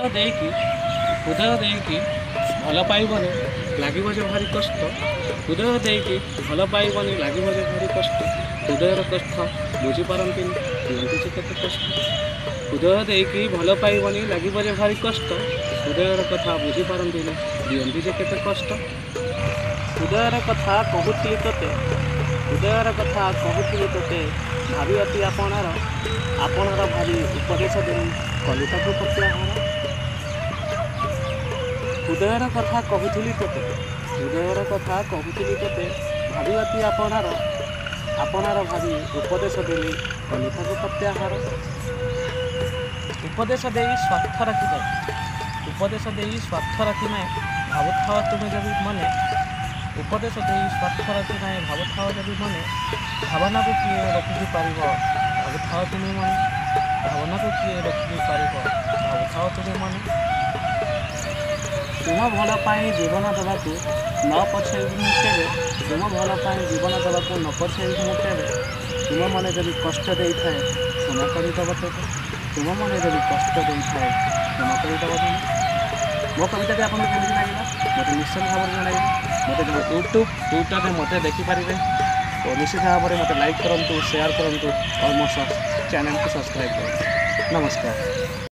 ହୃଦୟ ଦେଇକି ଭଲ ପାଇବନି ଲାଗିବ ଯେ ଭାରି କଷ୍ଟ। ହୃଦୟ ଦେଇକି ଭଲ ପାଇବନି ଲାଗିବ ଯେ ଭାରି କଷ୍ଟ। ହୃଦୟର କଷ୍ଟ ବୁଝିପାରନ୍ତିନି ଦିଅନ୍ତି ଯେ କେତେ କଷ୍ଟ। ହୃଦୟ ଦେଇକି ଭଲ ପାଇବନି ଲାଗିବ ଯେ ଭାରି କଷ୍ଟ। ହୃଦୟର କଥା ବୁଝିପାରନ୍ତିନି ଦିଅନ୍ତି ଯେ କେତେ କଷ୍ଟ। ହୃଦୟର କଥା କହୁଥିଲି ତୋତେ, ହୃଦୟର କଥା କହୁଥିଲି ତୋତେ, ଭାବି ଅତି ଆପଣାର ଭାବି ଉପଦେଶ ଦେଲି କଲି ତାକୁ ପ୍ରତ୍ୟାହାର। ହୃଦୟର କଥା କହୁଥିଲି ତୋତେ, ହୃଦୟର କଥା କହୁଥିଲି ତୋତେ, ଭାବି ଅତି ଆପଣାର ଭାବି ଉପଦେଶ ଦେଲି କଲି ତାକୁ ପ୍ରତ୍ୟାହାର। ଉପଦେଶ ଦେଇ ସ୍ୱାର୍ଥ ରଖିଥାଏ, ଉପଦେଶ ଦେଇ ସ୍ୱାର୍ଥ ରଖିନାହିଁ ଭାବୁଥାଅ ତୁମେ ଯଦି ମନେ। ଉପଦେଶ ଦେଇ ସ୍ୱାର୍ଥ ରଖିନାହିଁ ଭାବୁଥାଅ ଯଦି ମନେ। ଭାବନାକୁ କିଏ ରଖିବି ପାରିବ ଭାବୁଥାଅ ତୁମେ ମନେ। ଭାବନାକୁ କିଏ ରଖିବି ପାରିବ ଭାବୁଥାଅ ତୁମେ ମନେ। ତୁମ ଭଲ ପାଇଁ ଜୀବନ ଦେବାକୁ ନ ପଛେଇବି ମୁଁ କେବେ। ତୁମ ଭଲ ପାଇଁ ଜୀବନ ଦେବାକୁ ନ ପଛେଇବି ମୁଁ କେବେ। ତୁମ ମନେ ଯଦି କଷ୍ଟ ଦେଇଥାଏ କ୍ଷମା କରିଦେବ ତେବେ। ତୁମ ମନେ ଯଦି କଷ୍ଟ ଦେଇଥାଏ କ୍ଷମା କରିଦେବ ତେବେ। ମୋ କବିତାଟି ଆପଣଙ୍କୁ କେମିତି ଲାଗିଲା ମୋତେ ନିଶ୍ଚିତ ଭାବରେ ଜଣାଇବେ। ମୋତେ ୟୁଟ୍ୟୁବରେ ମୋତେ ଦେଖିପାରିବେ ଓ ନିଶ୍ଚିତ ଭାବରେ ମୋତେ ଲାଇକ୍ କରନ୍ତୁ, ସେୟାର କରନ୍ତୁ ଆଉ ମୋ ଚ୍ୟାନେଲକୁ ସବସ୍କ୍ରାଇବ୍ କରନ୍ତୁ। ନମସ୍କାର।